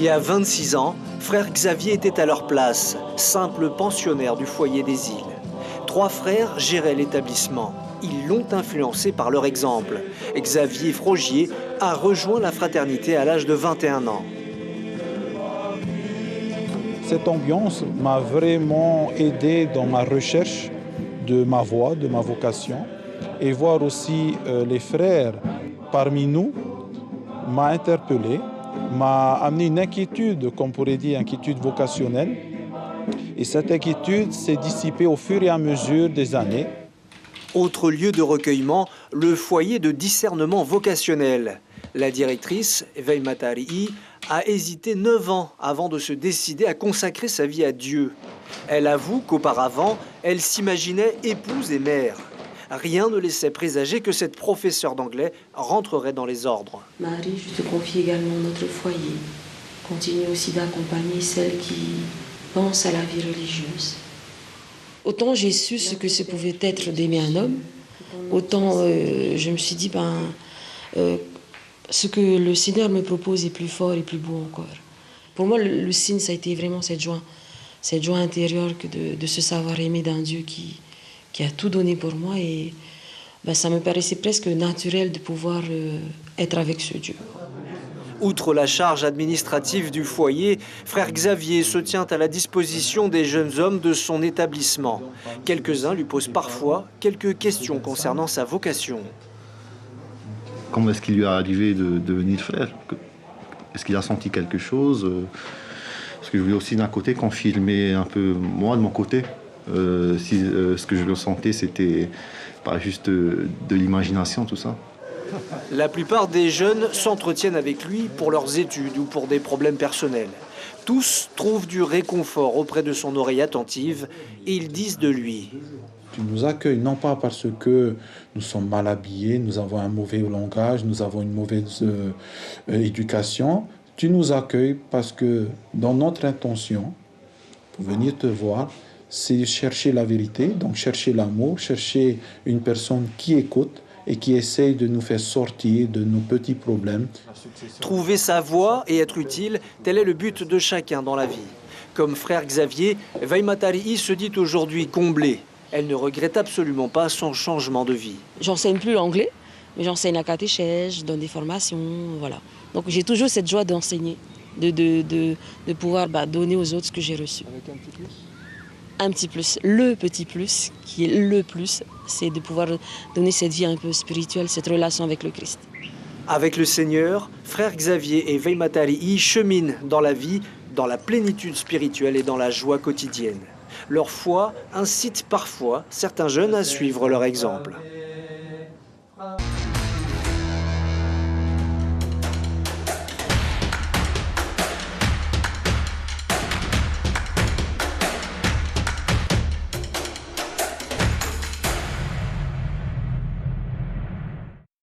y a 26 ans, frère Xavier était à leur place, simple pensionnaire du foyer des îles. 3 frères géraient l'établissement. Ils l'ont influencé par leur exemple. Xavier Frogier a rejoint la fraternité à l'âge de 21 ans. Cette ambiance m'a vraiment aidé dans ma recherche de ma voie, de ma vocation. Et voir aussi les frères parmi nous m'a interpellé, m'a amené une inquiétude, comme on pourrait dire, inquiétude vocationnelle. Et cette inquiétude s'est dissipée au fur et à mesure des années. Autre lieu de recueillement, le foyer de discernement vocationnel. La directrice, Veima Tarihi, a hésité 9 ans avant de se décider à consacrer sa vie à Dieu. Elle avoue qu'auparavant, elle s'imaginait épouse et mère. Rien ne laissait présager que cette professeure d'anglais rentrerait dans les ordres. Marie, je te confie également notre foyer. Continue aussi d'accompagner celles qui pensent à la vie religieuse. Autant j'ai su ce que ça pouvait être d'aimer un homme, autant je me suis dit, ce que le Seigneur me propose est plus fort et plus beau encore. Pour moi, le signe, ça a été vraiment cette joie intérieure que de se savoir aimer d'un Dieu qui a tout donné pour moi. Et ça me paraissait presque naturel de pouvoir être avec ce Dieu. Outre la charge administrative du foyer, frère Xavier se tient à la disposition des jeunes hommes de son établissement. Quelques-uns lui posent parfois quelques questions concernant sa vocation. Comment est-ce qu'il lui est arrivé de devenir frère? Est-ce qu'il a senti quelque chose? Parce que je voulais aussi d'un côté confirmer un peu moi de mon côté. Si ce que je ressentais, c'était pas juste de l'imagination, tout ça. La plupart des jeunes s'entretiennent avec lui pour leurs études ou pour des problèmes personnels. Tous trouvent du réconfort auprès de son oreille attentive et ils disent de lui: Tu nous accueilles non pas parce que nous sommes mal habillés, nous avons un mauvais langage, nous avons une mauvaise éducation. Tu nous accueilles parce que dans notre intention, pour venir te voir, c'est chercher la vérité, donc chercher l'amour, chercher une personne qui écoute et qui essaye de nous faire sortir de nos petits problèmes. Trouver sa voie et être utile, tel est le but de chacun dans la vie. Comme frère Xavier, Veima Tarihi se dit aujourd'hui comblée. Elle ne regrette absolument pas son changement de vie. J'enseigne plus l'anglais, mais j'enseigne la catéchèse, je donne des formations, voilà. Donc j'ai toujours cette joie d'enseigner, de pouvoir donner aux autres ce que j'ai reçu. Avec un petit plus ? Un petit plus, le petit plus, qui est le plus, c'est de pouvoir donner cette vie un peu spirituelle, cette relation avec le Christ. Avec le Seigneur, frère Xavier et Veima Tarihi cheminent dans la vie, dans la plénitude spirituelle et dans la joie quotidienne. Leur foi incite parfois certains jeunes à suivre leur exemple.